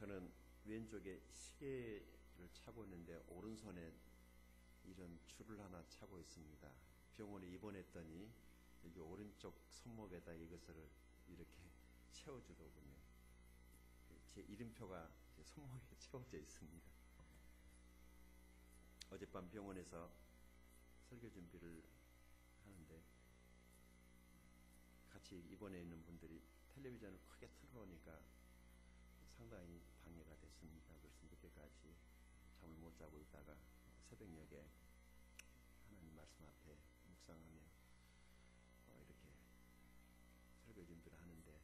저는 왼쪽에 시계를 차고 있는데 오른손에 이런 줄을 하나 차고 있습니다. 병원에 입원했더니 여기 오른쪽 손목에다 이것을 이렇게 채워주더군요. 제 이름표가 제 손목에 채워져 있습니다. 어젯밤 병원에서 설교 준비를 하는데 같이 입원해 있는 분들이 텔레비전을 크게 틀어놓으니까 상당히 방해가 됐습니다. 그래서 늦게까지 잠을 못 자고 있다가 새벽녘에 하나님 말씀 앞에 묵상하며 이렇게 설교 준비를 하는데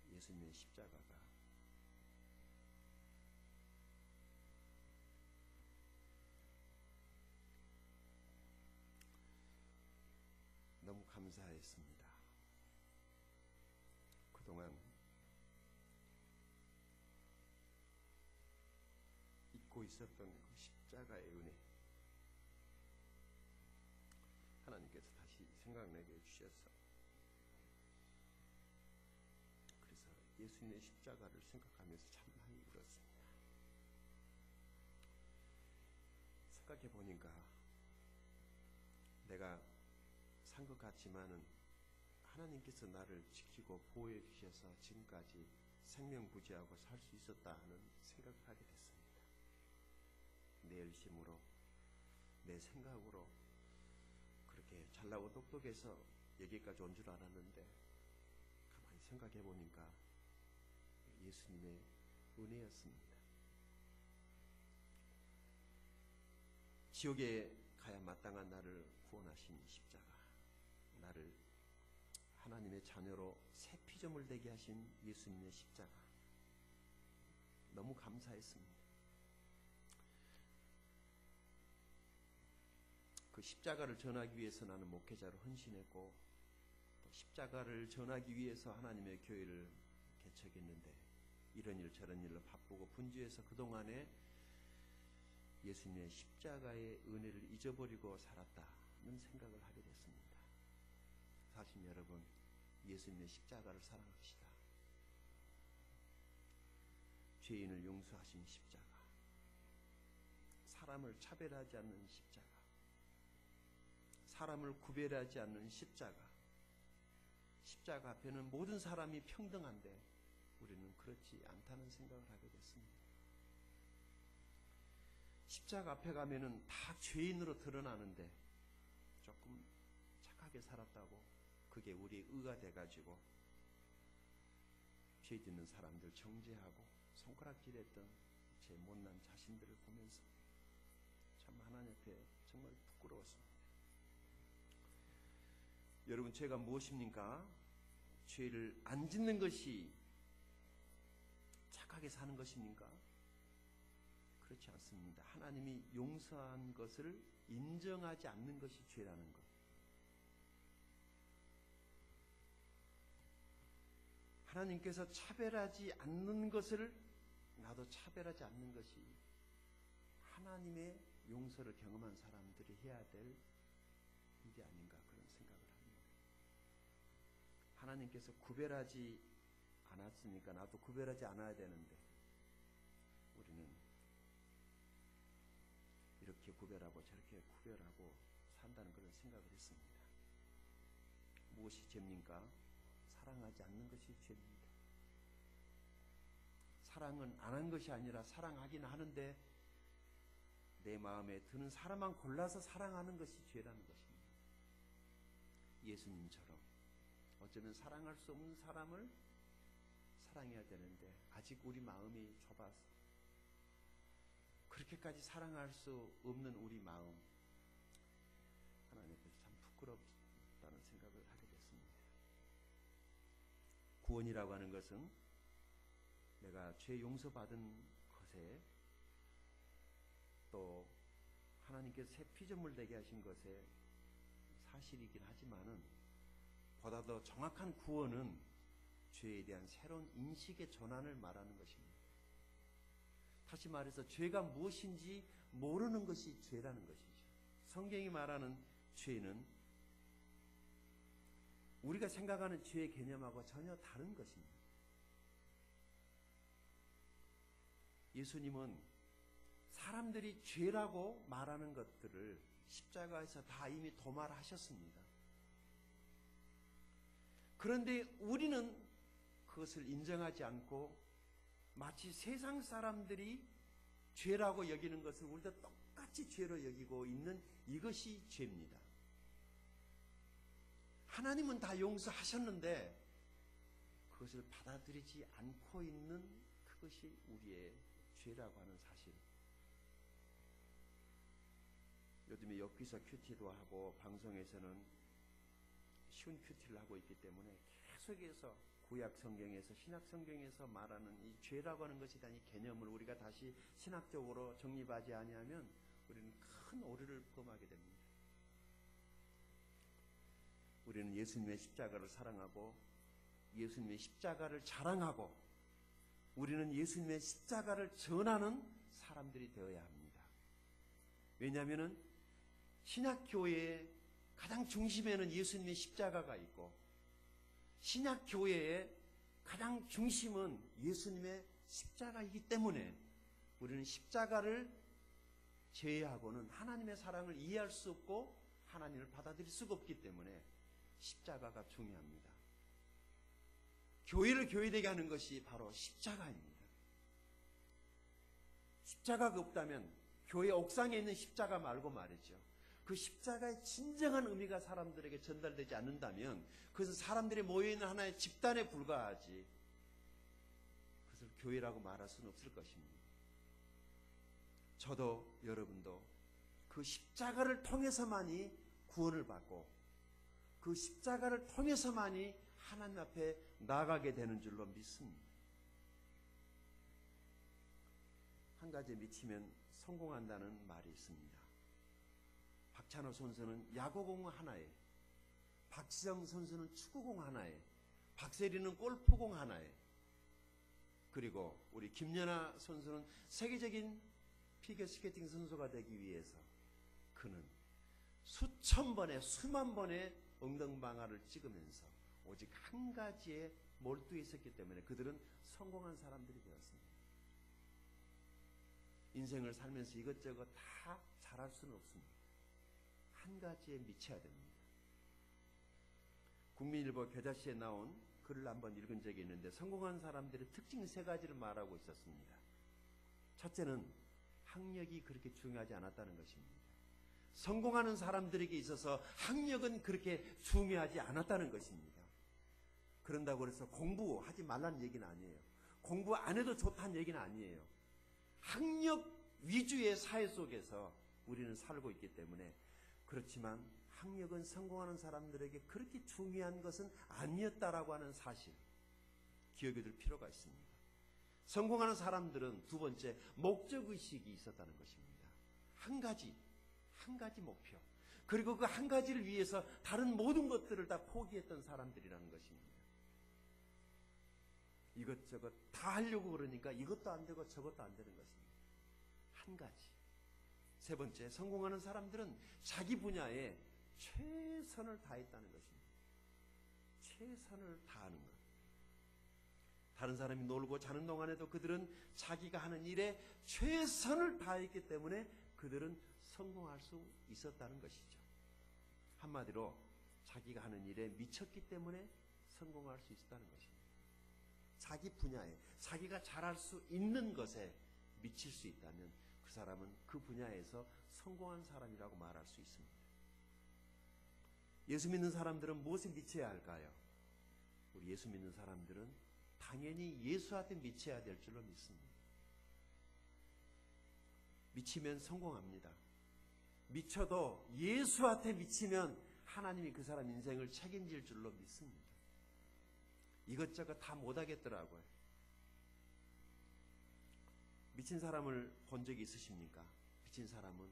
예수님의 십자가가 너무 감사했습니다. 그동안 잊고 있었던 그 십자가의 은혜, 하나님께서 다시 생각나게 해주셔서 그래서 예수님의 십자가를 생각하면서 참 많이 울었습니다. 생각해 보니까 내가 산 것 같지만은 하나님께서 나를 지키고 보호해 주셔서 지금까지 생명부지하고 살 수 있었다 하는 생각을 하게 됐습니다. 내 열심으로, 내 생각으로 그렇게 잘나고 똑똑해서 여기까지 온 줄 알았는데 가만히 생각해 보니까 예수님의 은혜였습니다. 지옥에 가야 마땅한 나를 구원하신 십자가, 나를 하나님의 자녀로 새 피조물 되게 하신 예수님의 십자가, 너무 감사했습니다. 그 십자가를 전하기 위해서 나는 목회자로 헌신했고 또 십자가를 전하기 위해서 하나님의 교회를 개척했는데 이런 일 저런 일로 바쁘고 분주해서 그동안에 예수님의 십자가의 은혜를 잊어버리고 살았다는 생각을 하게 됐습니다. 사실 여러분, 예수님의 십자가를 사랑합시다. 죄인을 용서하신 십자가, 사람을 차별하지 않는 십자가, 사람을 구별하지 않는 십자가, 십자가 앞에는 모든 사람이 평등한데 우리는 그렇지 않다는 생각을 하게 됐습니다. 십자가 앞에 가면은 다 죄인으로 드러나는데 조금 착하게 살았다고 그게 우리의 의가 돼가지고 죄 짓는 사람들 정죄하고 손가락질했던 제 못난 자신들을 보면서 참 하나님 앞에 정말 부끄러웠습니다. 여러분, 죄가 무엇입니까? 죄를 안 짓는 것이 착하게 사는 것입니까? 그렇지 않습니다. 하나님이 용서한 것을 인정하지 않는 것이 죄라는 것. 하나님께서 차별하지 않는 것을 나도 차별하지 않는 것이 하나님의 용서를 경험한 사람들이 해야 될 일이 아닌가 그런 생각을 합니다. 하나님께서 구별하지 않았으니까 나도 구별하지 않아야 되는데 우리는 이렇게 구별하고 저렇게 구별하고 산다는 그런 생각을 했습니다. 무엇이 죄입니까? 사랑하지 않는 것이 죄입니다. 사랑은 안 한 것이 아니라 사랑하긴 하는데 내 마음에 드는 사람만 골라서 사랑하는 것이 죄라는 것입니다. 예수님처럼 어쩌면 사랑할 수 없는 사람을 사랑해야 되는데 아직 우리 마음이 좁아서 그렇게까지 사랑할 수 없는 우리 마음, 하나님께서 참 부끄럽다는 생각을 하게 됐습니다. 구원이라고 하는 것은 내가 죄 용서받은 것에 또 하나님께서 새 피조물 되게 하신 것에 사실이긴 하지만은 보다 더 정확한 구원은 죄에 대한 새로운 인식의 전환을 말하는 것입니다. 다시 말해서 죄가 무엇인지 모르는 것이 죄라는 것이죠. 성경이 말하는 죄는 우리가 생각하는 죄의 개념하고 전혀 다른 것입니다. 예수님은 사람들이 죄라고 말하는 것들을 십자가에서 다 이미 도말하셨습니다. 그런데 우리는 그것을 인정하지 않고 마치 세상 사람들이 죄라고 여기는 것을 우리도 똑같이 죄로 여기고 있는 이것이 죄입니다. 하나님은 다 용서하셨는데 그것을 받아들이지 않고 있는 그것이 우리의 죄라고 하는 사실. 요즘에 엽기서 큐티도 하고 방송에서는 쉬운 큐티를 하고 있기 때문에 계속해서 구약 성경에서 신약 성경에서 말하는 이 죄라고 하는 것에 대한 이 개념을 우리가 다시 신학적으로 정립하지 아니하면 우리는 큰 오류를 범하게 됩니다. 우리는 예수님의 십자가를 사랑하고 예수님의 십자가를 자랑하고 우리는 예수님의 십자가를 전하는 사람들이 되어야 합니다. 왜냐하면 신약교회의 가장 중심에는 예수님의 십자가가 있고 신약교회의 가장 중심은 예수님의 십자가이기 때문에 우리는 십자가를 제외하고는 하나님의 사랑을 이해할 수 없고 하나님을 받아들일 수가 없기 때문에 십자가가 중요합니다. 교회를 교회되게 하는 것이 바로 십자가입니다. 십자가가 없다면 교회 옥상에 있는 십자가 말고 말이죠. 그 십자가의 진정한 의미가 사람들에게 전달되지 않는다면 그것은 사람들이 모여있는 하나의 집단에 불과하지 그것을 교회라고 말할 수는 없을 것입니다. 저도 여러분도 그 십자가를 통해서만이 구원을 받고 그 십자가를 통해서만이 하나님 앞에 나아가게 되는 줄로 믿습니다. 한 가지에 미치면 성공한다는 말이 있습니다. 박찬호 선수는 야구공 하나에, 박지성 선수는 축구공 하나에, 박세리는 골프공 하나에, 그리고 우리 김연아 선수는 세계적인 피겨스케이팅 선수가 되기 위해서 그는 수천 번에 수만 번의 엉덩방아를 찍으면서 오직 한 가지에 몰두해 있었기 때문에 그들은 성공한 사람들이 되었습니다. 인생을 살면서 이것저것 다 잘할 수는 없습니다. 한 가지에 미쳐야 됩니다. 국민일보 겨자씨에 나온 글을 한번 읽은 적이 있는데 성공한 사람들의 특징 3가지를 말하고 있었습니다. 첫째는 학력이 그렇게 중요하지 않았다는 것입니다. 성공하는 사람들에게 있어서 학력은 그렇게 중요하지 않았다는 것입니다. 그런다고 해서 공부하지 말라는 얘기는 아니에요. 공부 안 해도 좋다는 얘기는 아니에요. 학력 위주의 사회 속에서 우리는 살고 있기 때문에 그렇지만 학력은 성공하는 사람들에게 그렇게 중요한 것은 아니었다라고 하는 사실 기억해 둘 필요가 있습니다. 성공하는 사람들은 두 번째 목적의식이 있었다는 것입니다. 한 가지 목표 그리고 그 한 가지를 위해서 다른 모든 것들을 다 포기했던 사람들이라는 것입니다. 이것저것 다 하려고 그러니까 이것도 안 되고 저것도 안 되는 것입니다. 한 가지. 세 번째, 성공하는 사람들은 자기 분야에 최선을 다했다는 것입니다. 최선을 다하는 것. 다른 사람이 놀고 자는 동안에도 그들은 자기가 하는 일에 최선을 다했기 때문에 그들은 성공할 수 있었다는 것이죠. 한마디로 자기가 하는 일에 미쳤기 때문에 성공할 수 있었다는 것입니다. 자기 분야에 자기가 잘할 수 있는 것에 미칠 수 있다면 그 사람은 그 분야에서 성공한 사람이라고 말할 수 있습니다. 예수 믿는 사람들은 무엇에 미쳐야 할까요? 우리 예수 믿는 사람들은 당연히 예수한테 미쳐야 될 줄로 믿습니다. 미치면 성공합니다. 미쳐도 예수한테 미치면 하나님이 그 사람 인생을 책임질 줄로 믿습니다. 이것저것 다 못하겠더라고요. 미친 사람을 본 적이 있으십니까? 미친 사람은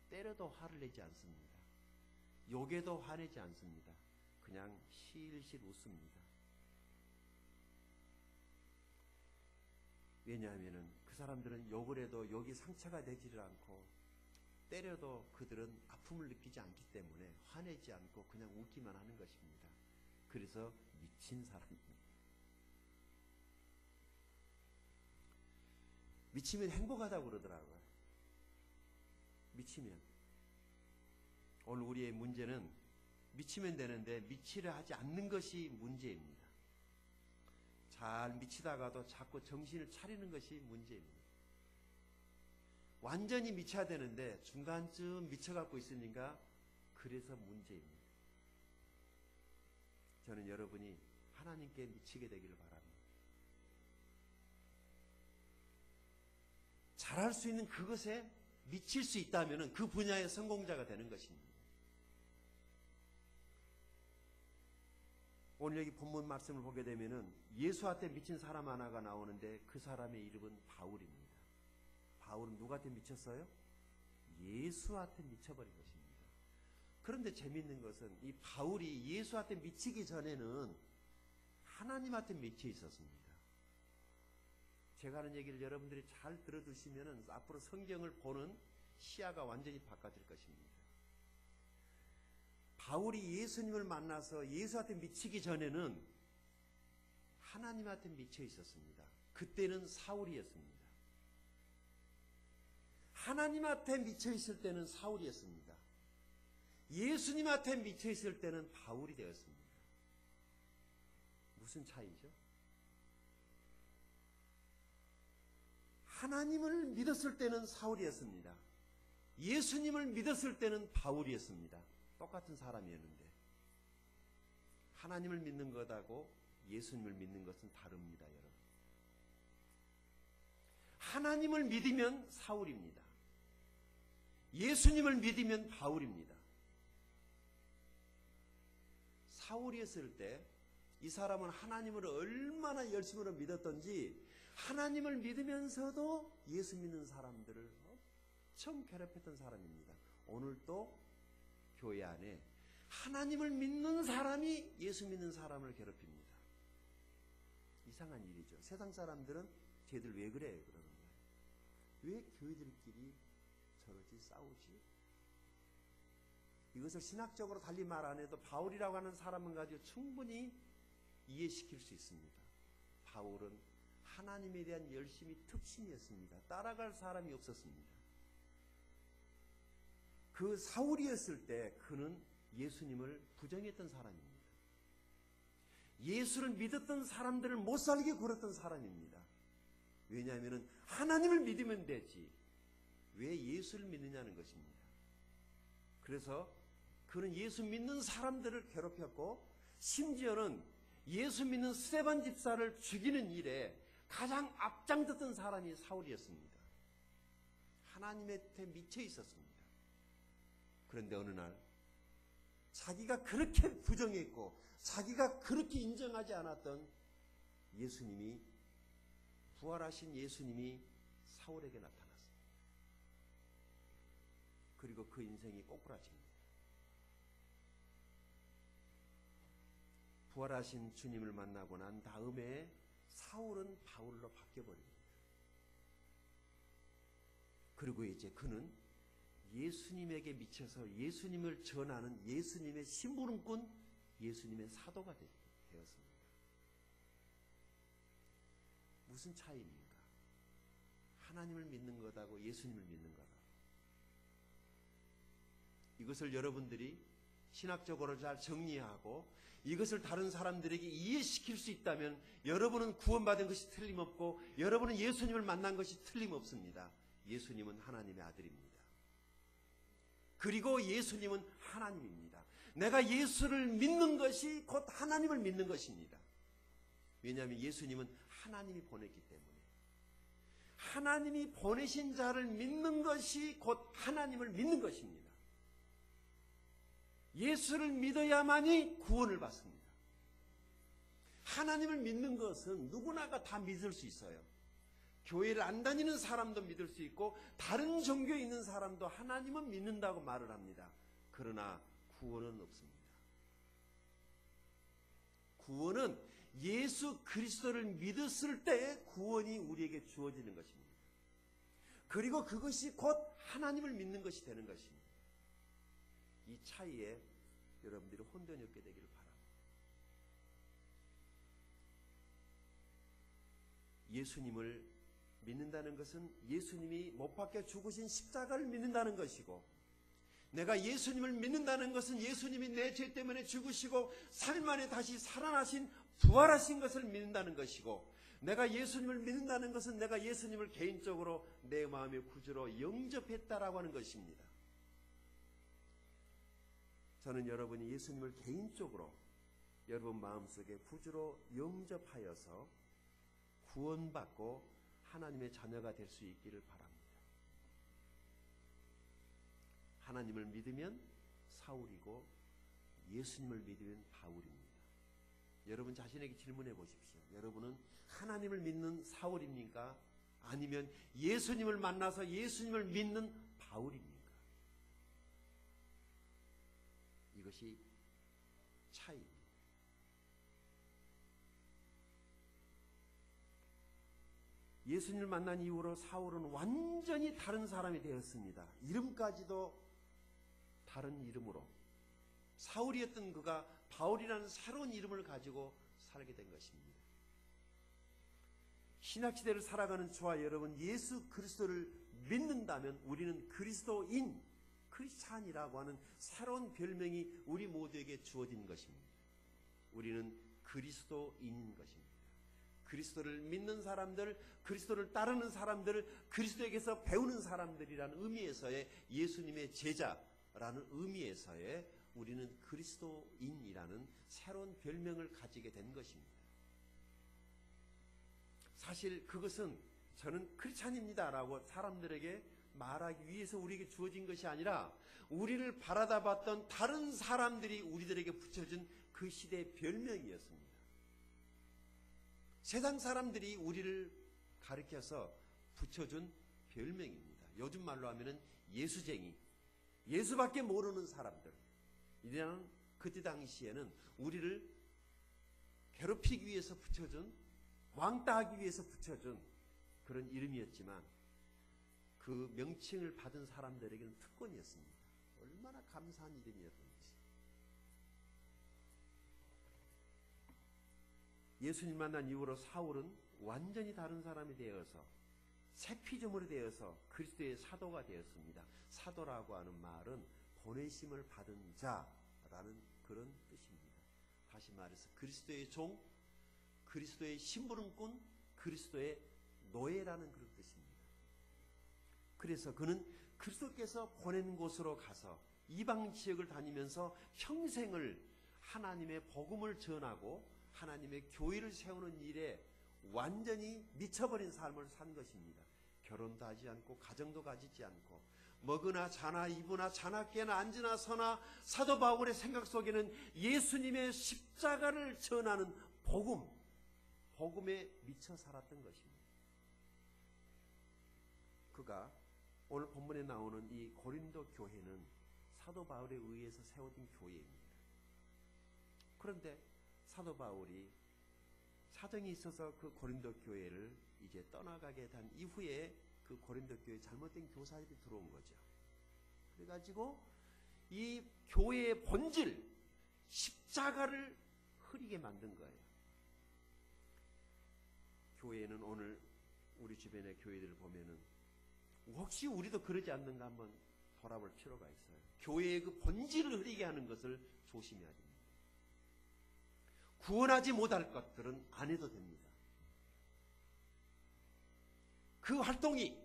때려도 화를 내지 않습니다. 욕에도 화내지 않습니다. 그냥 실실 웃습니다. 왜냐하면 그 사람들은 욕을 해도 욕이 상처가 되지를 않고 때려도 그들은 아픔을 느끼지 않기 때문에 화내지 않고 그냥 웃기만 하는 것입니다. 그래서 미친 사람입니다. 미치면 행복하다고 그러더라고요. 미치면. 오늘 우리의 문제는 미치면 되는데 미치려 하지 않는 것이 문제입니다. 잘 미치다가도 자꾸 정신을 차리는 것이 문제입니다. 완전히 미쳐야 되는데 중간쯤 미쳐갖고 있으니까 그래서 문제입니다. 저는 여러분이 하나님께 미치게 되기를 바랍니다. 잘할 수 있는 그것에 미칠 수 있다면 그 분야의 성공자가 되는 것입니다. 오늘 여기 본문 말씀을 보게 되면은 예수한테 미친 사람 하나가 나오는데 그 사람의 이름은 바울입니다. 바울은 누구한테 미쳤어요? 예수한테 미쳐버린 것입니다. 그런데 재미있는 것은 이 바울이 예수한테 미치기 전에는 하나님한테 미쳐 있었습니다. 제가 하는 얘기를 여러분들이 잘 들어두시면은 앞으로 성경을 보는 시야가 완전히 바꿔질 것입니다. 바울이 예수님을 만나서 예수한테 미치기 전에는 하나님한테 미쳐 있었습니다. 그때는 사울이었습니다. 하나님한테 미쳐 있을 때는 사울이었습니다. 예수님한테 미쳐 있을 때는 바울이 되었습니다. 무슨 차이죠? 하나님을 믿었을 때는 사울이었습니다. 예수님을 믿었을 때는 바울이었습니다. 똑같은 사람이었는데 하나님을 믿는 것하고 예수님을 믿는 것은 다릅니다, 여러분. 하나님을 믿으면 사울입니다. 예수님을 믿으면 바울입니다. 사울이었을 때 이 사람은 하나님을 얼마나 열심으로 믿었던지 하나님을 믿으면서도 예수 믿는 사람들을 엄청 괴롭혔던 사람입니다. 오늘도 교회 안에 하나님을 믿는 사람이 예수 믿는 사람을 괴롭힙니다. 이상한 일이죠. 세상 사람들은 쟤들 왜 그래? 그러는 거예요. 왜 교회들끼리 저러지 싸우지? 이것을 신학적으로 달리 말 안 해도 바울이라고 하는 사람은 가지고 충분히 이해시킬 수 있습니다. 바울은 하나님에 대한 열심이 특신이었습니다. 따라갈 사람이 없었습니다. 그 사울이었을 때 그는 예수님을 부정했던 사람입니다. 예수를 믿었던 사람들을 못 살게 굴었던 사람입니다. 왜냐하면 하나님을 믿으면 되지 왜 예수를 믿느냐는 것입니다. 그래서 그는 예수 믿는 사람들을 괴롭혔고 심지어는 예수 믿는 스데반 집사를 죽이는 일에 가장 앞장섰던 사람이 사울이었습니다. 하나님한테 미쳐 있었습니다. 그런데 어느 날 자기가 그렇게 부정했고 자기가 그렇게 인정하지 않았던 예수님이 부활하신 예수님이 사울에게 나타났습니다. 그리고 그 인생이 꼬꾸라집니다. 부활하신 주님을 만나고 난 다음에 사울은 바울로 바뀌어버립니다. 그리고 이제 그는 예수님에게 미쳐서 예수님을 전하는 예수님의 심부름꾼, 예수님의 사도가 되었습니다. 무슨 차이입니까? 하나님을 믿는 것하고 예수님을 믿는 것하고. 이것을 여러분들이 신학적으로 잘 정리하고 이것을 다른 사람들에게 이해시킬 수 있다면 여러분은 구원받은 것이 틀림없고 여러분은 예수님을 만난 것이 틀림없습니다. 예수님은 하나님의 아들입니다. 그리고 예수님은 하나님입니다. 내가 예수를 믿는 것이 곧 하나님을 믿는 것입니다. 왜냐하면 예수님은 하나님이 보냈기 때문에 하나님이 보내신 자를 믿는 것이 곧 하나님을 믿는 것입니다. 예수를 믿어야만이 구원을 받습니다. 하나님을 믿는 것은 누구나가 다 믿을 수 있어요. 교회를 안 다니는 사람도 믿을 수 있고 다른 종교에 있는 사람도 하나님은 믿는다고 말을 합니다. 그러나 구원은 없습니다. 구원은 예수 그리스도를 믿었을 때 구원이 우리에게 주어지는 것입니다. 그리고 그것이 곧 하나님을 믿는 것이 되는 것입니다. 이 차이에 여러분들이 혼돈이 없게 되기를 바랍니다. 예수님을 믿는다는 것은 예수님이 못 박혀 죽으신 십자가를 믿는다는 것이고, 내가 예수님을 믿는다는 것은 예수님이 내 죄 때문에 죽으시고 3일 만에 다시 살아나신 부활하신 것을 믿는다는 것이고, 내가 예수님을 믿는다는 것은 내가 예수님을 개인적으로 내 마음의 구주로 영접했다라고 하는 것입니다. 저는 여러분이 예수님을 개인적으로 여러분 마음속에 구주로 영접하여서 구원받고 하나님의 자녀가 될 수 있기를 바랍니다. 하나님을 믿으면 사울이고 예수님을 믿으면 바울입니다. 여러분 자신에게 질문해 보십시오. 여러분은 하나님을 믿는 사울입니까? 아니면 예수님을 만나서 예수님을 믿는 바울입니까? 이것이 차이입니다. 예수님을 만난 이후로 사울은 완전히 다른 사람이 되었습니다. 이름까지도 다른 이름으로, 사울이었던 그가 바울이라는 새로운 이름을 가지고 살게 된 것입니다. 신학시대를 살아가는 저와 여러분, 예수 그리스도를 믿는다면 우리는 그리스도인, 크리스찬이라고 하는 새로운 별명이 우리 모두에게 주어진 것입니다. 우리는 그리스도인인 것입니다. 그리스도를 믿는 사람들, 그리스도를 따르는 사람들, 그리스도에게서 배우는 사람들이라는 의미에서의 예수님의 제자라는 의미에서의 우리는 그리스도인이라는 새로운 별명을 가지게 된 것입니다. 사실 그것은 저는 크리스찬입니다라고 사람들에게 말하기 위해서 우리에게 주어진 것이 아니라 우리를 바라다 봤던 다른 사람들이 우리들에게 붙여준 그 시대의 별명이었습니다. 세상 사람들이 우리를 가리켜서 붙여준 별명입니다. 요즘 말로 하면은 예수쟁이, 예수밖에 모르는 사람들, 이런 그때 당시에는 우리를 괴롭히기 위해서 붙여준, 왕따하기 위해서 붙여준 그런 이름이었지만 그 명칭을 받은 사람들에게는 특권이었습니다. 얼마나 감사한 이름이었는지. 예수님 만난 이후로 사울은 완전히 다른 사람이 되어서 새 피조물이 되어서 그리스도의 사도가 되었습니다. 사도라고 하는 말은 보내심을 받은 자라는 그런 뜻입니다. 다시 말해서 그리스도의 종, 그리스도의 심부름꾼, 그리스도의 노예라는 그런 뜻입니다. 그래서 그는 그리스도께서 보낸 곳으로 가서 이방 지역을 다니면서 평생을 하나님의 복음을 전하고 하나님의 교회를 세우는 일에 완전히 미쳐버린 삶을 산 것입니다. 결혼도 하지 않고 가정도 가지지 않고 먹으나 자나 입으나 자나 깨나 앉으나 서나 사도 바울의 생각 속에는 예수님의 십자가를 전하는 복음에 미쳐 살았던 것입니다. 그가 오늘 본문에 나오는 이 고린도 교회는 사도 바울에 의해서 세워진 교회입니다. 그런데 사도 바울이 사정이 있어서 그 고린도 교회를 이제 떠나가게 된 이후에 그 고린도 교회에 잘못된 교사들이 들어온 거죠. 그래가지고 이 교회의 본질, 십자가를 흐리게 만든 거예요. 교회는 오늘 우리 주변의 교회들을 보면은 혹시 우리도 그러지 않는가 한번 돌아볼 필요가 있어요. 교회의 그 본질을 흐리게 하는 것을 조심해야 됩니다. 구원하지 못할 것들은 안 해도 됩니다. 그 활동이,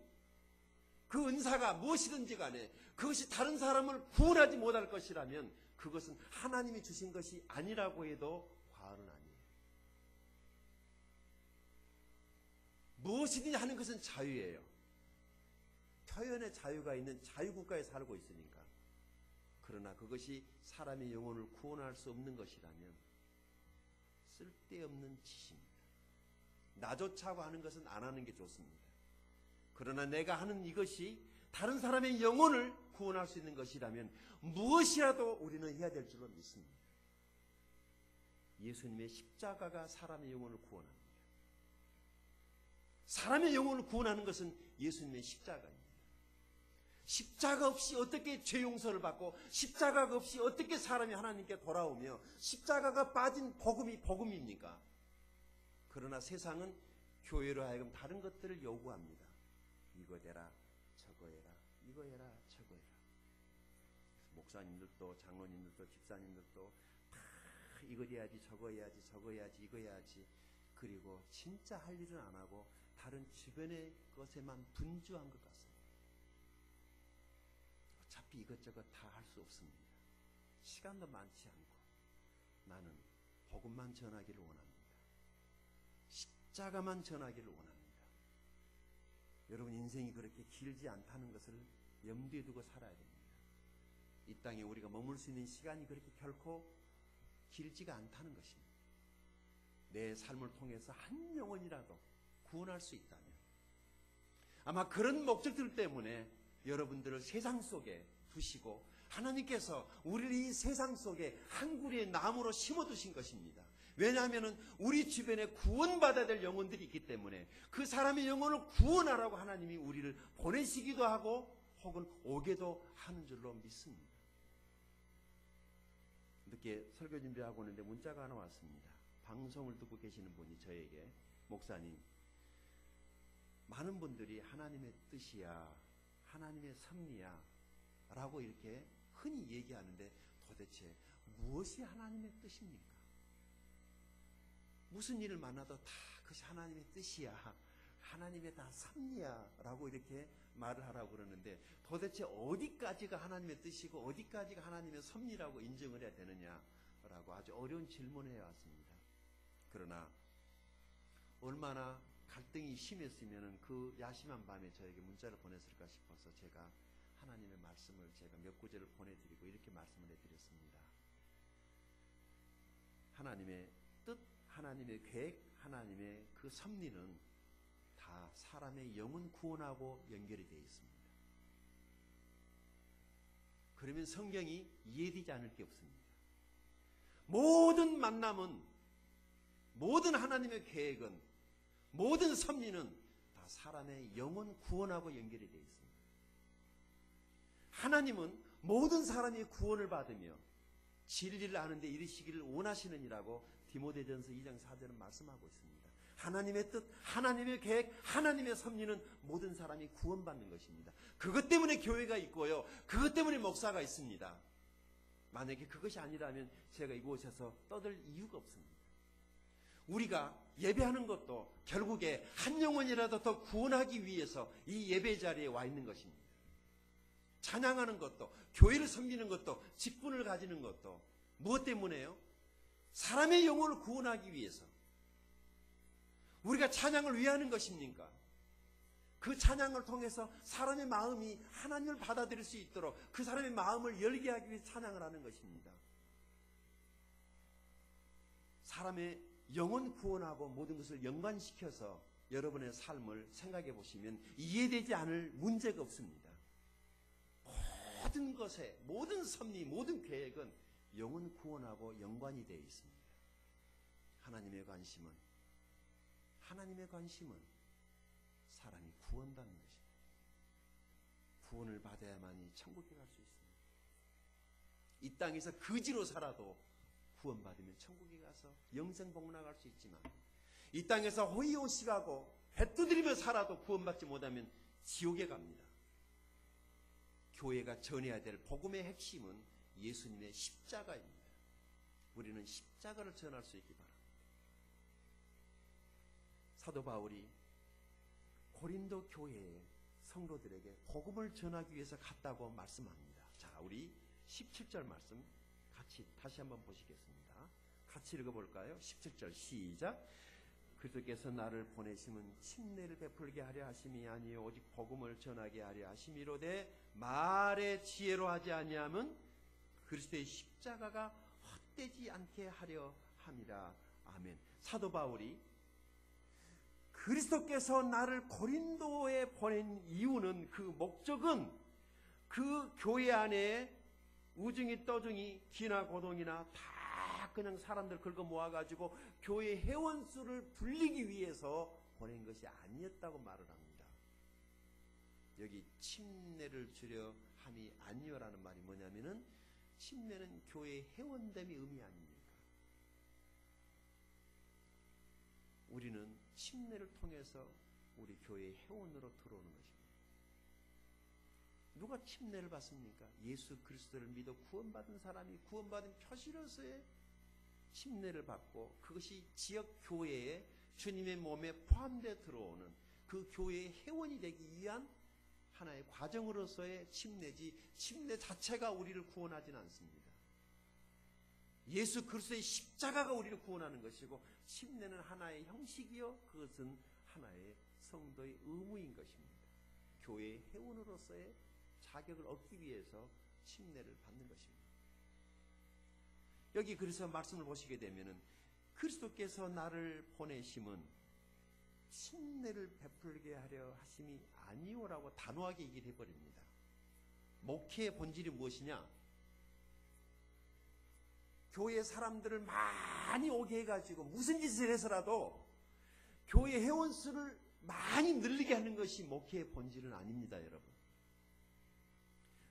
그 은사가 무엇이든지 간에 그것이 다른 사람을 구원하지 못할 것이라면 그것은 하나님이 주신 것이 아니라고 해도 과언은 아니에요. 무엇이든지 하는 것은 자유예요. 표현의 자유가 있는 자유국가에 살고 있으니까. 그러나 그것이 사람의 영혼을 구원할 수 없는 것이라면 쓸데없는 짓입니다. 나조차고 하는 것은 안 하는 게 좋습니다. 그러나 내가 하는 이것이 다른 사람의 영혼을 구원할 수 있는 것이라면 무엇이라도 우리는 해야 될 줄로 믿습니다. 예수님의 십자가가 사람의 영혼을 구원합니다. 사람의 영혼을 구원하는 것은 예수님의 십자가입니다. 십자가 없이 어떻게 죄 용서를 받고 십자가가 없이 어떻게 사람이 하나님께 돌아오며 십자가가 빠진 복음이 복음입니까? 그러나 세상은 교회로 하여금 다른 것들을 요구합니다. 이거 해라, 저거 해라, 이거 해라, 저거 해라. 목사님들도 장로님들도 집사님들도 다 이거 해야지, 저거 해야지, 저거 해야지, 이거 해야지. 그리고 진짜 할 일은 안 하고 다른 주변의 것에만 분주한 것 같습니다. 어차피 이것저것 다 할 수 없습니다. 시간도 많지 않고 나는 복음만 전하기를 원합니다. 십자가만 전하기를 원합니다. 여러분 인생이 그렇게 길지 않다는 것을 염두에 두고 살아야 됩니다. 이 땅에 우리가 머물 수 있는 시간이 그렇게 결코 길지가 않다는 것입니다. 내 삶을 통해서 한 영혼이라도 구원할 수 있다면 아마 그런 목적들 때문에 여러분들을 세상 속에 두시고 하나님께서 우리를 이 세상 속에 한 구리의 나무로 심어두신 것입니다. 왜냐하면 우리 주변에 구원받아야 될 영혼들이 있기 때문에 그 사람의 영혼을 구원하라고 하나님이 우리를 보내시기도 하고 혹은 오게도 하는 줄로 믿습니다. 늦게 설교 준비하고 오는데 문자가 하나 왔습니다. 방송을 듣고 계시는 분이 저에게 목사님, 많은 분들이 하나님의 뜻이야, 하나님의 섭리야 라고 이렇게 흔히 얘기하는데 도대체 무엇이 하나님의 뜻입니까? 무슨 일을 만나도 다 그것이 하나님의 뜻이야, 하나님의 다 섭리야 라고 이렇게 말을 하라고 그러는데 도대체 어디까지가 하나님의 뜻이고 어디까지가 하나님의 섭리라고 인정을 해야 되느냐라고 아주 어려운 질문을 해왔습니다. 그러나 얼마나 갈등이 심했으면 그 야심한 밤에 저에게 문자를 보냈을까 싶어서 제가 하나님의 말씀을 제가 몇 구절을 보내드리고 이렇게 말씀을 해드렸습니다. 하나님의 뜻, 하나님의 계획, 하나님의 그 섭리는 다 사람의 영혼 구원하고 연결이 되어 있습니다. 그러면 성경이 이해되지 않을 게 없습니다. 모든 만남은, 모든 하나님의 계획은, 모든 섭리는 다 사람의 영혼 구원하고 연결이 되어 있습니다. 하나님은 모든 사람이 구원을 받으며 진리를 아는데 이르시기를 원하시느니라고 디모데전서 2장 4절은 말씀하고 있습니다. 하나님의 뜻, 하나님의 계획, 하나님의 섭리는 모든 사람이 구원받는 것입니다. 그것 때문에 교회가 있고요. 그것 때문에 목사가 있습니다. 만약에 그것이 아니라면 제가 이곳에서 떠들 이유가 없습니다. 우리가 예배하는 것도 결국에 한 영혼이라도 더 구원하기 위해서 이 예배 자리에 와 있는 것입니다. 찬양하는 것도, 교회를 섬기는 것도, 직분을 가지는 것도 무엇 때문에요? 사람의 영혼을 구원하기 위해서. 우리가 찬양을 왜 하는 것입니까? 그 찬양을 통해서 사람의 마음이 하나님을 받아들일 수 있도록 그 사람의 마음을 열게 하기 위해서 찬양을 하는 것입니다. 사람의 영혼 구원하고 모든 것을 연관시켜서 여러분의 삶을 생각해 보시면 이해되지 않을 문제가 없습니다. 모든 것에, 모든 섭리, 모든 계획은 영혼 구원하고 연관이 되어 있습니다. 하나님의 관심은 사람이 구원받는 것입니다. 구원을 받아야만이 천국에 갈 수 있습니다. 이 땅에서 거지로 살아도 구원받으면 천국에 가서 영생 복락할 수 있지만 이 땅에서 호의호식하고 배 두드리며 살아도 구원받지 못하면 지옥에 갑니다. 교회가 전해야 될 복음의 핵심은 예수님의 십자가입니다. 우리는 십자가를 전할 수 있기 바랍니다. 사도 바울이 고린도 교회의 성도들에게 복음을 전하기 위해서 갔다고 말씀합니다. 자, 우리 17절 말씀 같이 다시 한번 보시겠습니다. 같이 읽어볼까요? 17절 시작. 그리스도께서 나를 보내심은 침례를 베풀게 하려 하심이 아니요 오직 복음을 전하게 하려 하심이로되 말의 지혜로 하지 아니함은 그리스도의 십자가가 헛되지 않게 하려 함이라. 아멘. 사도 바울이 그리스도께서 나를 고린도에 보낸 이유는, 그 목적은 그 교회 안에 우중이 떠중이 기나 고동이나 다 그냥 사람들 긁어 모아가지고 교회 회원수를 불리기 위해서 보낸 것이 아니었다고 말을 합니다. 여기 침례를 주려 함이 아니요라는 말이 뭐냐면은 침례는 교회 회원됨의 의미 아닙니까? 우리는 침례를 통해서 우리 교회의 회원으로 들어오는 것입니다. 누가 침례를 받습니까? 예수 그리스도를 믿어 구원받은 사람이 구원받은 표시로서의 침례를 받고 그것이 지역 교회에 주님의 몸에 포함되어 들어오는 그 교회의 회원이 되기 위한 하나의 과정으로서의 침례지 침례 자체가 우리를 구원하지는 않습니다. 예수 그리스도의 십자가가 우리를 구원하는 것이고 침례는 하나의 형식이요 그것은 하나의 성도의 의무인 것입니다. 교회의 회원으로서의 자격을 얻기 위해서 침례를 받는 것입니다. 여기 그래서 말씀을 보시게 되면은 그리스도께서 나를 보내심은 침례를 베풀게 하려 하심이 아니오라고 단호하게 얘기를 해버립니다. 목회의 본질이 무엇이냐? 교회 사람들을 많이 오게 해가지고 무슨 짓을 해서라도 교회 회원 수를 많이 늘리게 하는 것이 목회의 본질은 아닙니다, 여러분.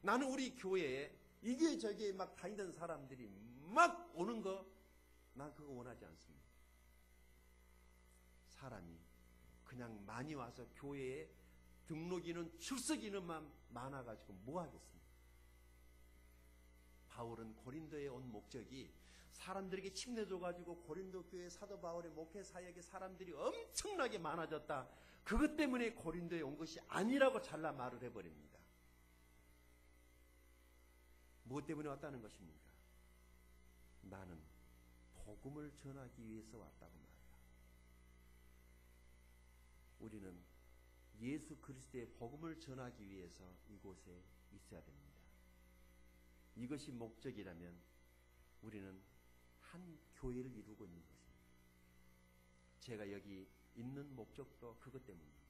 나는 우리 교회에 이게 저게 막 다니던 사람들이 막 오는 거, 난 그거 원하지 않습니다. 사람이 그냥 많이 와서 교회에 등록인은 출석인원만 많아가지고 뭐 하겠습니까? 바울은 고린도에 온 목적이 사람들에게 침례 줘가지고 고린도 교회 사도 바울의 목회 사역에 사람들이 엄청나게 많아졌다. 그것 때문에 고린도에 온 것이 아니라고 잘라 말을 해버립니다. 무엇 때문에 왔다는 것입니까? 나는 복음을 전하기 위해서 왔다고 말이야. 우리는 예수 그리스도의 복음을 전하기 위해서 이곳에 있어야 됩니다. 이것이 목적이라면 우리는 한 교회를 이루고 있는 것입니다. 제가 여기 있는 목적도 그것 때문입니다.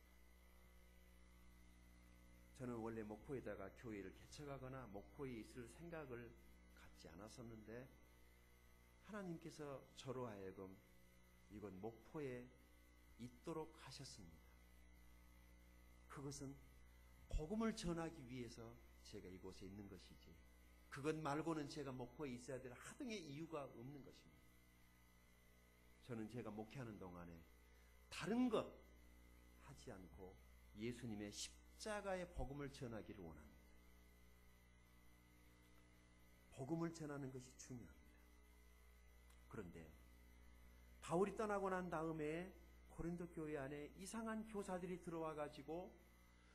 저는 원래 목포에다가 교회를 개척하거나 목포에 있을 생각을 갖지 않았었는데 하나님께서 저로 하여금 이곳 목포에 있도록 하셨습니다. 그것은 복음을 전하기 위해서 제가 이곳에 있는 것이지 그것 말고는 제가 목포에 있어야 될 하등의 이유가 없는 것입니다. 저는 제가 목회하는 동안에 다른 것 하지 않고 예수님의 십자가의 복음을 전하기를 원합니다. 복음을 전하는 것이 중요합니다. 그런데 바울이 떠나고 난 다음에 고린도 교회 안에 이상한 교사들이 들어와 가지고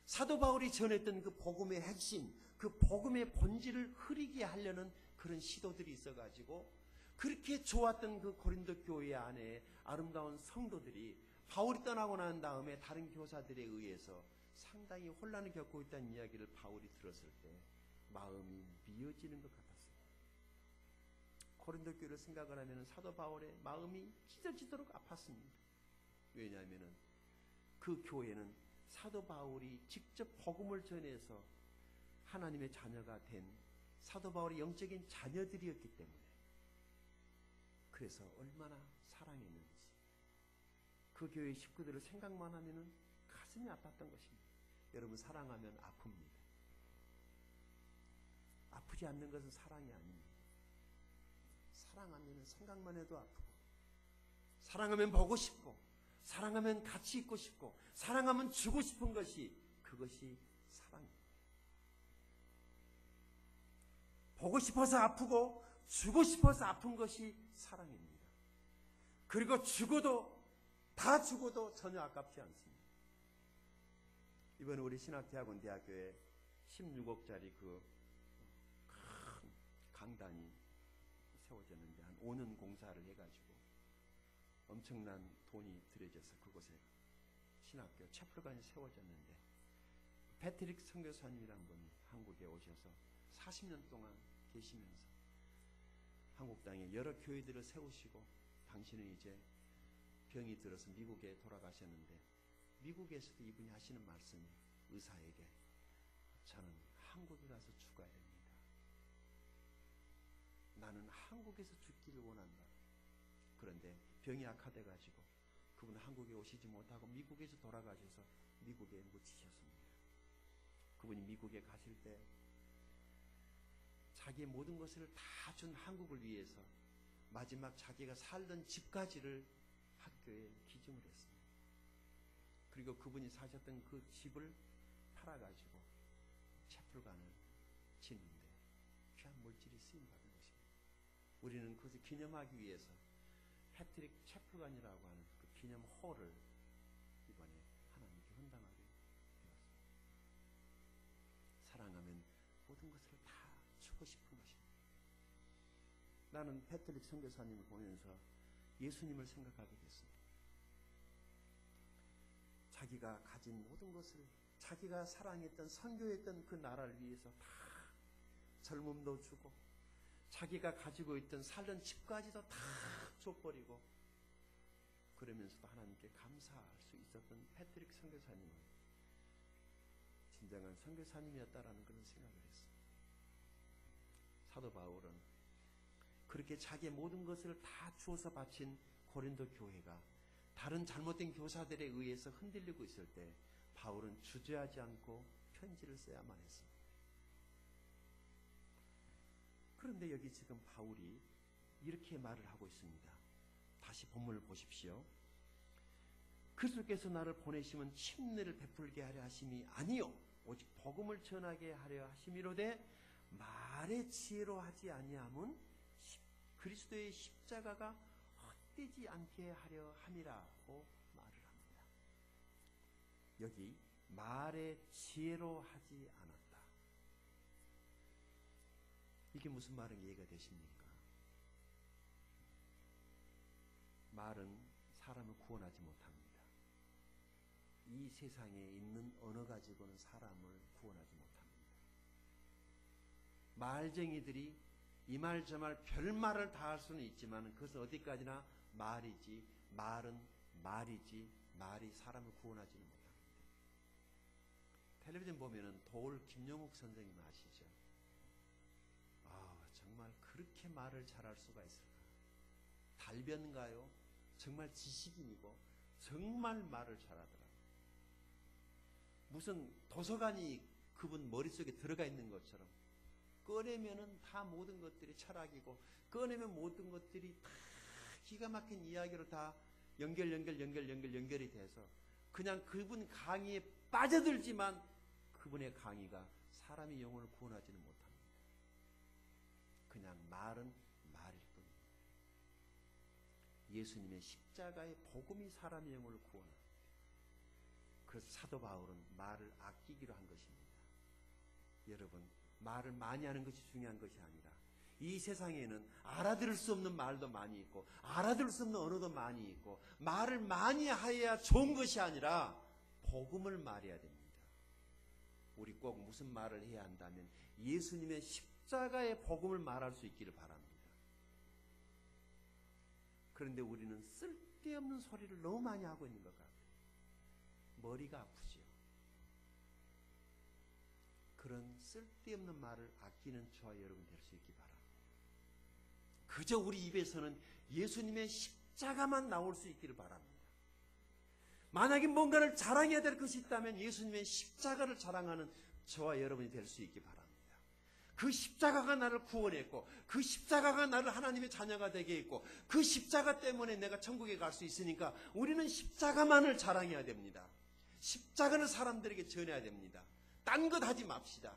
사도 바울이 전했던 그 복음의 핵심, 그 복음의 본질을 흐리게 하려는 그런 시도들이 있어 가지고 그렇게 좋았던 그 고린도 교회 안에 아름다운 성도들이 바울이 떠나고 난 다음에 다른 교사들에 의해서 상당히 혼란을 겪고 있다는 이야기를 바울이 들었을 때 마음이 미어지는 것 같았습니다. 고린도 교회를 생각을 하면 사도 바울의 마음이 찢어지도록 아팠습니다. 왜냐하면 그 교회는 사도 바울이 직접 복음을 전해서 하나님의 자녀가 된 사도 바울의 영적인 자녀들이었기 때문에 그래서 얼마나 사랑했는지 그 교회 식구들을 생각만 하면 가슴이 아팠던 것입니다. 여러분 사랑하면 아픕니다. 아프지 않는 것은 사랑이 아닙니다. 사랑하면 생각만 해도 아프고 사랑하면 보고 싶고 사랑하면 같이 있고 싶고 사랑하면 주고 싶은 것이 그것이 사랑입니다. 보고 싶어서 아프고 주고 싶어서 아픈 것이 사랑입니다. 그리고 죽어도 다 죽어도 전혀 아깝지 않습니다. 이번에 우리 신학대학원 대학교에 16억짜리 그 큰 강단이 세워졌는데 한 5년 공사를 해가지고 엄청난 돈이 들여져서 그곳에 신학교 채플관이 세워졌는데 패트릭 선교사님이란 분이 한국에 오셔서 40년 동안 계시면서 한국 땅에 여러 교회들을 세우시고 당신은 이제 병이 들어서 미국에 돌아가셨는데 미국에서도 이분이 하시는 말씀이 의사에게 저는 한국에 가서 죽어야 됩니다. 나는 한국에서 죽기를 원한다. 그런데 병이 악화돼 가지고 그분은 한국에 오시지 못하고 미국에서 돌아가셔서 미국에 묻히셨습니다. 그분이 미국에 가실 때 자기의 모든 것을 다 준 한국을 위해서 마지막 자기가 살던 집까지를 학교에 기증을 했습니다. 그리고 그분이 사셨던 그 집을 팔아가지고 채플관을 짓는데 귀한 물질이 쓰임받은 것입니다. 우리는 그것을 기념하기 위해서 패트릭 채플관이라고 하는 그 기념홀을 이번에 하나님께 헌당하게 되었습니다. 사랑하면 모든 것을 다 주고 싶은 것입니다. 나는 패트릭 선교사님을 보면서 예수님을 생각하게 됐습니다. 자기가 가진 모든 것을, 자기가 사랑했던 선교했던 그 나라를 위해서 다 젊음도 주고 자기가 가지고 있던 살던 집까지도 다 줘버리고 그러면서도 하나님께 감사할 수 있었던 패트릭 선교사님은 진정한 선교사님이었다라는 그런 생각을 했습니다. 사도 바울은 그렇게 자기의 모든 것을 다 주어서 바친 고린도 교회가 다른 잘못된 교사들에 의해서 흔들리고 있을 때 바울은 주저하지 않고 편지를 써야만 했습니다. 그런데 여기 지금 바울이 이렇게 말을 하고 있습니다. 다시 본문을 보십시오. 그리스도께서 나를 보내심은 침례를 베풀게 하려 하심이 아니요 오직 복음을 전하게 하려 하심이로되 말의 지혜로 하지 아니함은 그리스도의 십자가가 헛되지 않게 하려 함이라고 말을 합니다. 여기 말의 지혜로 하지 않았다. 이게 무슨 말은 이해가 되십니까? 말은 사람을 구원하지 못합니다. 이 세상에 있는 언어 가지고는 사람을 구원하지 못합니다. 말쟁이들이 이 말 저 말 별말을 다 할 수는 있지만 그것은 어디까지나 말이지, 말은 말이지, 말이 사람을 구원하지는 못합니다. 텔레비전 보면은 도울 김용욱 선생님 아시죠? 정말 그렇게 말을 잘할 수가 있을까? 달변가요? 정말 지식인이고 정말 말을 잘하더라고요. 무슨 도서관이 그분 머릿속에 들어가 있는 것처럼 꺼내면은 다 모든 것들이 철학이고 꺼내면 모든 것들이 다 기가 막힌 이야기로 다 연결이 돼서 그냥 그분 강의에 빠져들지만 그분의 강의가 사람의 영혼을 구원하지는 못합니다. 그냥 말은 말일 뿐입니다. 예수님의 십자가의 복음이 사람의 영혼을 구원합니다. 그래서 사도 바울은 말을 아끼기로 한 것입니다. 여러분, 말을 많이 하는 것이 중요한 것이 아니라 이 세상에는 알아들을 수 없는 말도 많이 있고 알아들을 수 없는 언어도 많이 있고 말을 많이 해야 좋은 것이 아니라 복음을 말해야 됩니다. 우리 꼭 무슨 말을 해야 한다면 예수님의 십자가의 복음을 말할 수 있기를 바랍니다. 그런데 우리는 쓸데없는 소리를 너무 많이 하고 있는 것 같아요. 머리가 아프지요. 그런 쓸데없는 말을 아끼는 저와 여러분 될 수 있기 바랍니다. 그저 우리 입에서는 예수님의 십자가만 나올 수 있기를 바랍니다. 만약에 뭔가를 자랑해야 될 것이 있다면 예수님의 십자가를 자랑하는 저와 여러분이 될 수 있기 바랍니다. 그 십자가가 나를 구원했고 그 십자가가 나를 하나님의 자녀가 되게 했고 그 십자가 때문에 내가 천국에 갈 수 있으니까 우리는 십자가만을 자랑해야 됩니다. 십자가를 사람들에게 전해야 됩니다. 딴 것 하지 맙시다.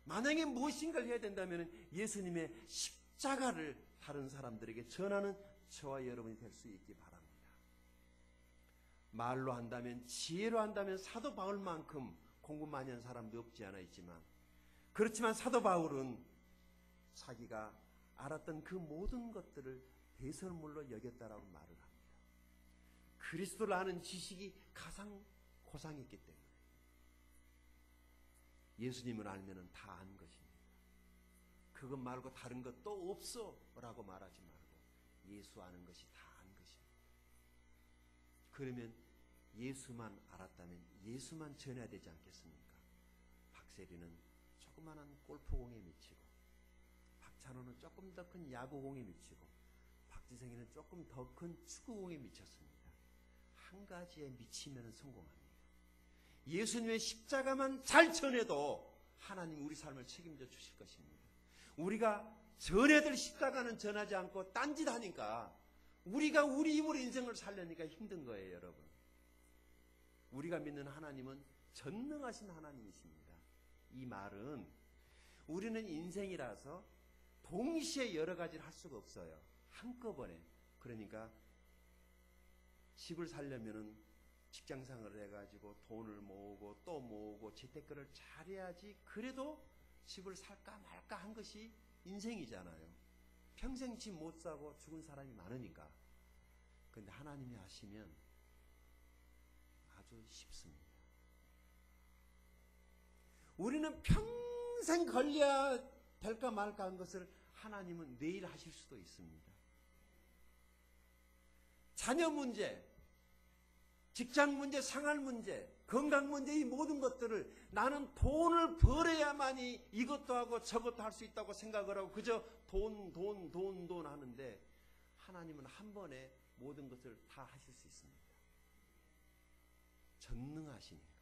만약에 무엇인가를 해야 된다면 예수님의 십자가를 다른 사람들에게 전하는 저와 여러분이 될 수 있기 바랍니다. 말로 한다면 지혜로 한다면 사도 바울만큼 공부 많이 한 사람도 없지 않아 있지만 그렇지만 사도 바울은 자기가 알았던 그 모든 것들을 배설물로 여겼다라고 말을 합니다. 그리스도를 아는 지식이 가장 고상했기 때문에 예수님을 알면은 다 아는 것입니다. 그것 말고 다른 것 또 없어 라고 말하지 말고 예수 아는 것이 다 아는 것입니다. 그러면 예수만 알았다면 예수만 전해야 되지 않겠습니까? 박세리는 조그마한 골프공에 미치고 박찬호는 조금 더 큰 야구공에 미치고 박지성이는 조금 더 큰 축구공에 미쳤습니다. 한 가지에 미치면 성공합니다. 예수님의 십자가만 잘 전해도 하나님 우리 삶을 책임져 주실 것입니다. 우리가 전해야 될 십자가는 전하지 않고 딴짓 하니까 우리가 우리 입으로 인생을 살려니까 힘든 거예요, 여러분. 우리가 믿는 하나님은 전능하신 하나님이십니다. 이 말은 우리는 인생이라서 동시에 여러 가지를 할 수가 없어요. 한꺼번에. 그러니까 집을 살려면은 직장생활을 해가지고 돈을 모으고 또 모으고 재테크를 잘해야지 그래도 집을 살까 말까 한 것이 인생이잖아요. 평생 집 못 사고 죽은 사람이 많으니까. 그런데 하나님이 하시면 아주 쉽습니다. 우리는 평생 걸려야 될까 말까 한 것을 하나님은 내일 하실 수도 있습니다. 자녀 문제, 직장 문제, 생활 문제, 건강 문제, 이 모든 것들을 나는 돈을 벌어야만이 이것도 하고 저것도 할 수 있다고 생각을 하고 그저 돈 하는데 하나님은 한 번에 모든 것을 다 하실 수 있습니다. 전능하시니까.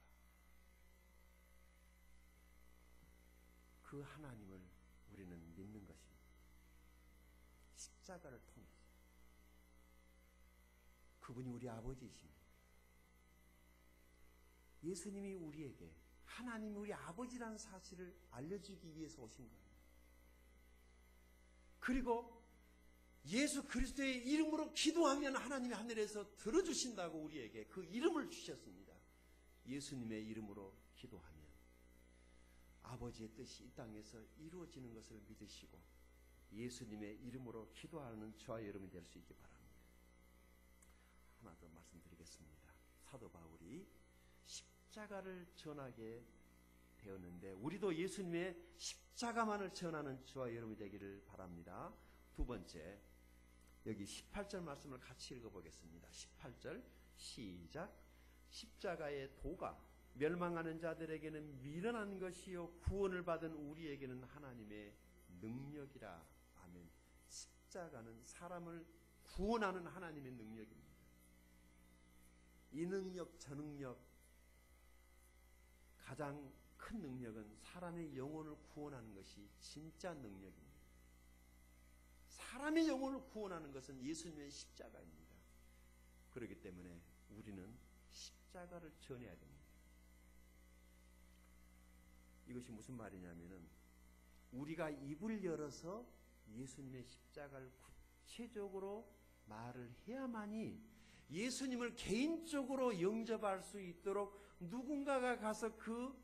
그 하나님을 우리는 믿는 것입니다. 십자가를 통해서. 그분이 우리 아버지이십니다. 예수님이 우리에게 하나님이 우리 아버지라는 사실을 알려주기 위해서 오신 거예요. 그리고 예수 그리스도의 이름으로 기도하면 하나님이 하늘에서 들어주신다고 우리에게 그 이름을 주셨습니다. 예수님의 이름으로 기도하면 아버지의 뜻이 이 땅에서 이루어지는 것을 믿으시고 예수님의 이름으로 기도하는 저와 여러분이 될 수 있기 바랍니다. 하나 더 말씀드리겠습니다. 사도 바울이 십자가를 전하게 되었는데 우리도 예수님의 십자가만을 전하는 저와 여러분이 되기를 바랍니다. 두 번째, 여기 18절 말씀을 같이 읽어보겠습니다. 18절 시작. 십자가의 도가 멸망하는 자들에게는 미련한 것이요 구원을 받은 우리에게는 하나님의 능력이라. 아멘. 십자가는 사람을 구원하는 하나님의 능력입니다. 이 능력, 저 능력, 가장 큰 능력은 사람의 영혼을 구원하는 것이 진짜 능력입니다. 사람의 영혼을 구원하는 것은 예수님의 십자가입니다. 그렇기 때문에 우리는 십자가를 전해야 됩니다. 이것이 무슨 말이냐면은 우리가 입을 열어서 예수님의 십자가를 구체적으로 말을 해야만이 예수님을 개인적으로 영접할 수 있도록 누군가가 가서 그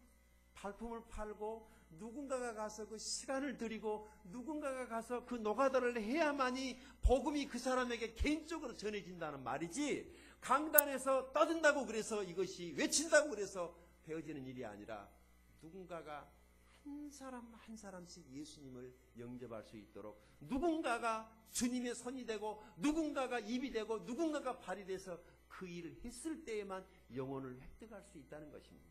발품을 팔고 누군가가 가서 그 시간을 들이고 누군가가 가서 그 노가다를 해야만이 복음이 그 사람에게 개인적으로 전해진다는 말이지, 강단에서 떠든다고 그래서 이것이 외친다고 그래서 되어지는 일이 아니라 누군가가 한 사람 한 사람씩 예수님을 영접할 수 있도록 누군가가 주님의 손이 되고 누군가가 입이 되고 누군가가 발이 돼서 그 일을 했을 때에만 영혼을 획득할 수 있다는 것입니다.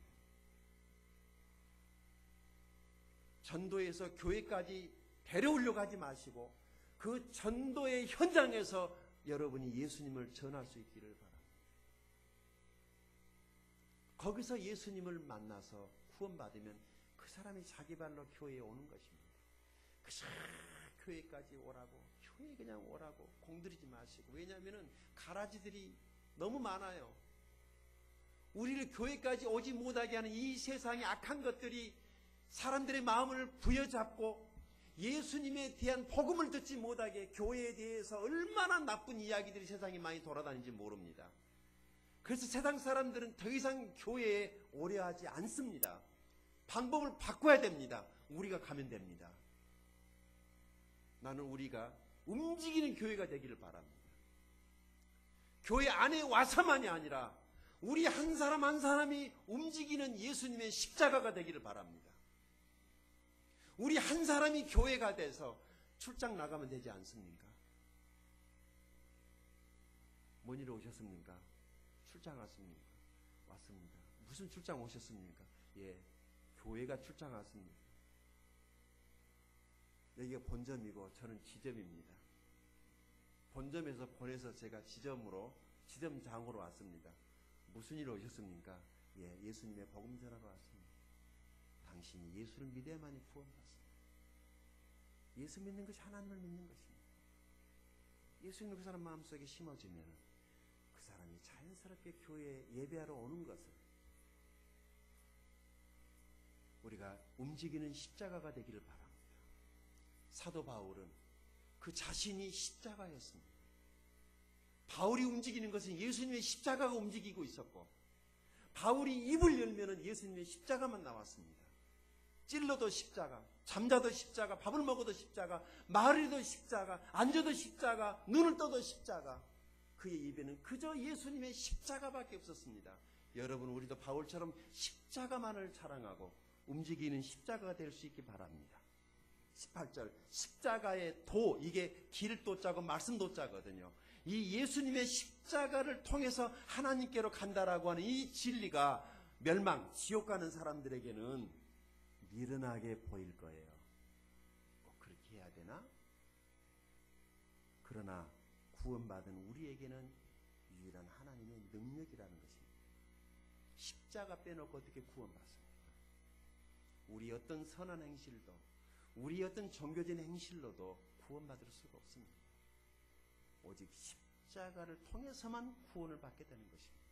전도에서 교회까지 데려오려고 하지 마시고 그 전도의 현장에서 여러분이 예수님을 전할 수 있기를 바랍니다. 거기서 예수님을 만나서 구원받으면 그 사람이 자기 발로 교회에 오는 것입니다. 그저 교회까지 오라고, 교회에 그냥 오라고 공들이지 마시고. 왜냐하면 가라지들이 너무 많아요. 우리를 교회까지 오지 못하게 하는 이 세상의 악한 것들이 사람들의 마음을 부여잡고 예수님에 대한 복음을 듣지 못하게 교회에 대해서 얼마나 나쁜 이야기들이 세상에 많이 돌아다니는지 모릅니다. 그래서 세상 사람들은 더 이상 교회에 오려 하지 않습니다. 방법을 바꿔야 됩니다. 우리가 가면 됩니다. 나는 우리가 움직이는 교회가 되기를 바랍니다. 교회 안에 와서만이 아니라 우리 한 사람 한 사람이 움직이는 예수님의 십자가가 되기를 바랍니다. 우리 한 사람이 교회가 돼서 출장 나가면 되지 않습니까? 뭔 일로 오셨습니까? 출장 왔습니까? 왔습니다. 무슨 출장 오셨습니까? 예, 교회가 출장 왔습니다. 여기가 본점이고 저는 지점입니다. 본점에서 보내서 제가 지점장으로 왔습니다. 무슨 일로 오셨습니까? 예, 예수님의 복음 전하러 왔습니다. 당신이 예수를 믿어야만이 구원받습니다. 예수 믿는 것이 하나님을 믿는 것입니다. 예수님을 그 사람 마음속에 심어주면 그 사람이 자연스럽게 교회에 예배하러 오는 것을 우리가 움직이는 십자가가 되기를 바랍니다. 사도 바울은 그 자신이 십자가였습니다. 바울이 움직이는 것은 예수님의 십자가가 움직이고 있었고, 바울이 입을 열면은 예수님의 십자가만 나왔습니다. 찔러도 십자가, 잠자도 십자가, 밥을 먹어도 십자가, 말해도 십자가, 앉아도 십자가, 눈을 떠도 십자가. 그의 입에는 그저 예수님의 십자가밖에 없었습니다. 여러분, 우리도 바울처럼 십자가만을 자랑하고 움직이는 십자가가 될 수 있기 바랍니다. 18절, 십자가의 도, 이게 길도자고 말씀도자거든요. 이 예수님의 십자가를 통해서 하나님께로 간다라고 하는 이 진리가 멸망, 지옥 가는 사람들에게는 미련하게 보일 거예요. 꼭 그렇게 해야 되나? 그러나 구원받은 우리에게는 유일한 하나님의 능력이라는 것입니다. 십자가 빼놓고 어떻게 구원받습니까? 우리 어떤 선한 행실도, 우리 어떤 종교적인 행실로도 구원받을 수가 없습니다. 오직 십자가를 통해서만 구원을 받게 되는 것입니다.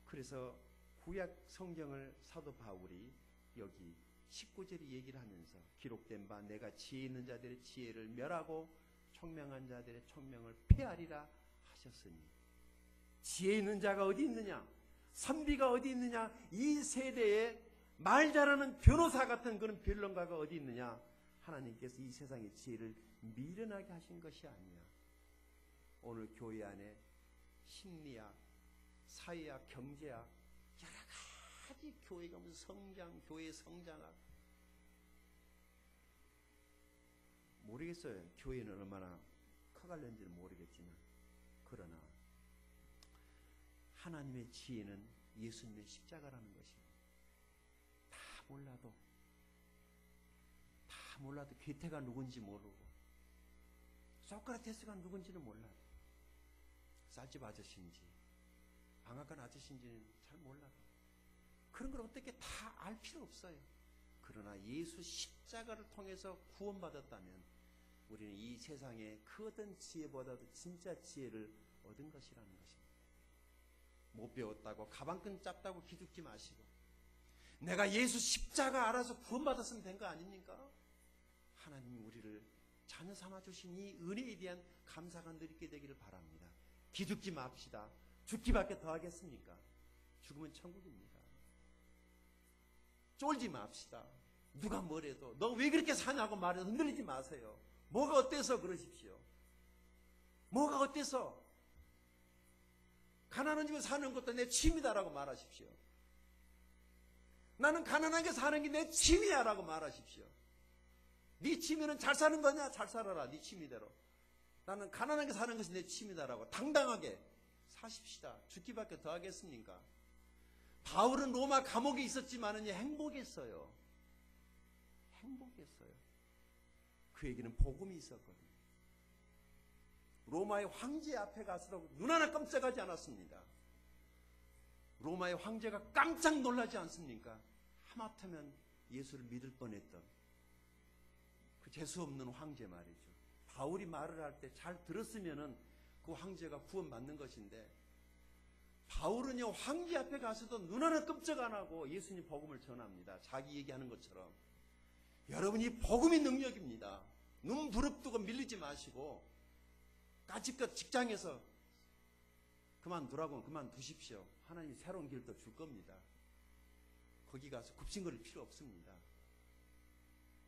그래서 구약 성경을 사도 바울이 여기 19절이 얘기를 하면서 기록된 바 내가 지혜 있는 자들의 지혜를 멸하고 총명한 자들의 총명을 폐하리라 하셨으니, 지혜 있는 자가 어디 있느냐? 선비가 어디 있느냐? 이 세대에 말 잘하는 변호사 같은 그런 변론가가 어디 있느냐? 하나님께서 이 세상의 지혜를 미련하게 하신 것이 아니야. 오늘 교회 안에 심리학, 사회학, 경제학, 여러 가지 교회가 무슨 성장, 교회 성장학, 모르겠어요. 교회는 얼마나 커갈는지는 모르겠지만, 그러나 하나님의 지혜는 예수님의 십자가라는 것입니다. 다 몰라도 괴테가 누군지 모르고 소크라테스가 누군지는 몰라도, 쌀집 아저씨인지 방앗간 아저씨인지는 잘 몰라도, 그런 걸 어떻게 다 알 필요 없어요. 그러나 예수 십자가를 통해서 구원받았다면 우리는 이 세상의 그 어떤 지혜보다도 진짜 지혜를 얻은 것이라는 것입니다. 못 배웠다고 가방끈 짧다고 기죽지 마시고, 내가 예수 십자가 알아서 구원받았으면 된 거 아닙니까? 하나님이 우리를 자녀 삼아 주신 이 은혜에 대한 감사가 늘 있게 되기를 바랍니다. 기죽지 맙시다. 죽기밖에 더 하겠습니까? 죽으면 천국입니다. 쫄지 맙시다. 누가 뭐래도 너 왜 그렇게 사냐고 말해서 흔들리지 마세요. 뭐가 어때서 그러십시오. 뭐가 어때서? 가난한 집에 사는 것도 내 취미다라고 말하십시오. 나는 가난하게 사는 게 내 취미야라고 말하십시오. 네 취미는 잘 사는 거냐? 잘 살아라. 네 취미대로. 나는 가난하게 사는 것이 내 취미다라고 당당하게 사십시다. 죽기밖에 더 하겠습니까? 바울은 로마 감옥에 있었지만은 행복했어요. 행복했어요. 그에게는 복음이 있었거든요. 로마의 황제 앞에 가서도 눈 하나 깜짝하지 않았습니다. 로마의 황제가 깜짝 놀라지 않습니까? 하마터면 예수를 믿을 뻔했던 그 재수없는 황제 말이죠. 바울이 말을 할 때 잘 들었으면은 그 황제가 구원받는 것인데, 바울은요 황제 앞에 가서도 눈 하나 끔찍 안 하고 예수님 복음을 전합니다. 자기 얘기하는 것처럼. 여러분이 복음이 능력입니다. 눈 부릅뜨고 밀리지 마시고, 까짓것 직장에서 그만두라고 그만두십시오. 하나님이 새로운 길도 줄 겁니다. 거기 가서 굽신거릴 필요 없습니다.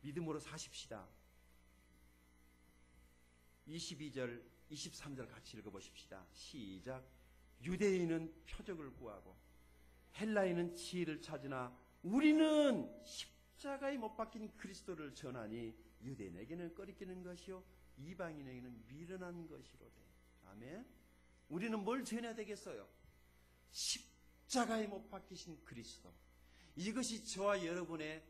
믿음으로 사십시다. 22절, 23절 같이 읽어보십시다. 시작. 유대인은 표적을 구하고 헬라인은 지혜를 찾으나 우리는 십자가에 못 박힌 그리스도를 전하니 유대인에게는 꺼리끼는 것이요 이방인에게는 미련한 것이로되. 아멘. 우리는 뭘 전해야 되겠어요? 십자가에 못 박히신 그리스도. 이것이 저와 여러분의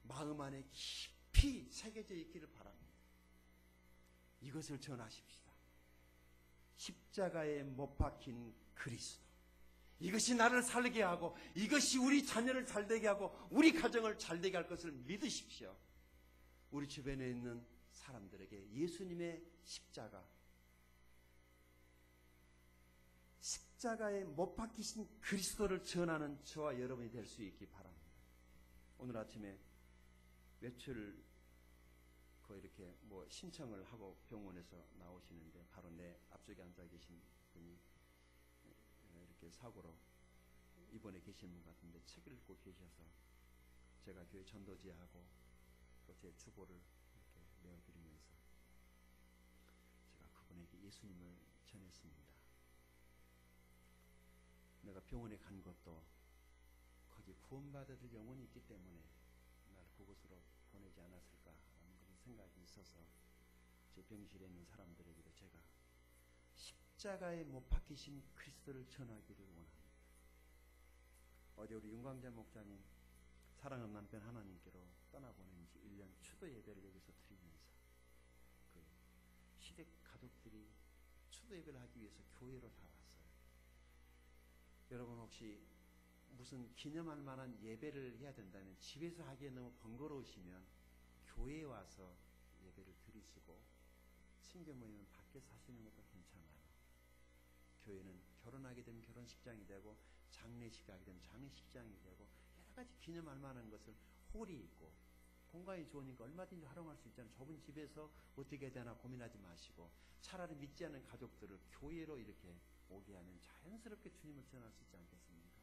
마음 안에 깊이 새겨져 있기를 바랍니다. 이것을 전하십시다. 십자가에 못 박힌 그리스도. 이것이 나를 살게 하고, 이것이 우리 자녀를 잘되게 하고 우리 가정을 잘되게 할 것을 믿으십시오. 우리 주변에 있는 사람들에게 예수님의 십자가에 못 박히신 그리스도를 전하는 저와 여러분이 될 수 있기 바랍니다. 오늘 아침에 외출 이렇게 신청을 하고 병원에서 나오시는데 바로 내 앞쪽에 앉아 계신 분이 이렇게 사고로 입원해 계신 분 같은데 책을 읽고 계셔서 제가 교회 전도지하고 또 제 주보를 이렇게 내어드리면서 제가 그분에게 예수님을 전했습니다. 내가 병원에 간 것도 거기 구원받을 영혼이 있기 때문에 날 그곳으로 보내지 않았을까라는 그런 생각이 있어서 제 병실에 있는 사람들에게도 제가 십자가에 못 박히신 그리스도를 전하기를 원합니다. 어제 우리 윤광재 목사님 사랑하는 남편 하나님께로 떠나보낸 지 1년 추도 예배를 여기서 드리면서 그 시댁 가족들이 추도 예배를 하기 위해서 교회로 다 왔어요. 여러분 혹시 무슨 기념할 만한 예배를 해야 된다면 집에서 하기에 너무 번거로우시면 교회에 와서 예배를 드리시고 친교 모임은 밖에서 하시는 것도 괜찮아요. 교회는 결혼하게 되면 결혼식장이 되고 장례식 하게 되면 장례식장이 되고 여러 가지 기념할 만한 것을 홀이 있고 공간이 좋으니까 얼마든지 활용할 수 있잖아요. 좁은 집에서 어떻게 해야 되나 고민하지 마시고 차라리 믿지 않는 가족들을 교회로 이렇게 오게 하면 자연스럽게 주님을 전할 수 있지 않겠습니까?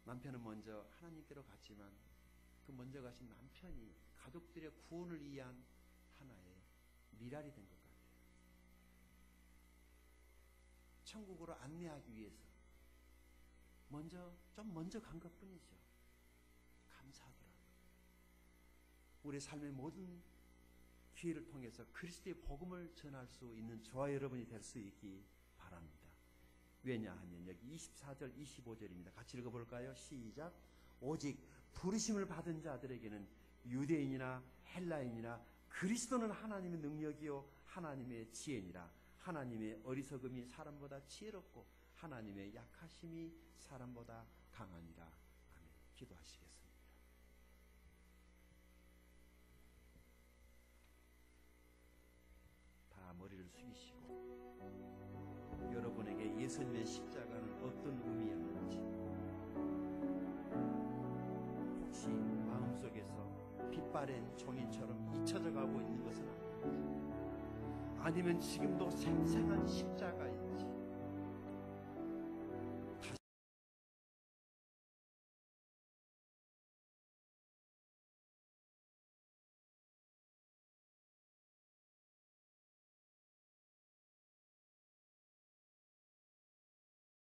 남편은 먼저 하나님께로 갔지만 그 먼저 가신 남편이 가족들의 구원을 위한 하나의 미랄이 된 것 같아요. 천국으로 안내하기 위해서 먼저 간 것뿐이죠. 감사하더라고요. 우리 삶의 모든 기회를 통해서 그리스도의 복음을 전할 수 있는 저와 여러분이 될 수 있기 바랍니다. 왜냐하면 여기 24절 25절입니다. 같이 읽어볼까요? 시작. 오직 부르심을 받은 자들에게는 유대인이나 헬라인이나 그리스도는 하나님의 능력이요 하나님의 지혜니라. 하나님의 어리석음이 사람보다 지혜롭고 하나님의 약하심이 사람보다 강하니라. 아멘. 기도하시겠습니다. 다 머리를 숙이시고 여러분에게 예수님의 십자가는 어떤 의미였는지 혹시 마음속에서 빛바랜 종이처럼 잊혀져 가고 있는 것은 아닌지 아니면 지금도 생생한 십자가인지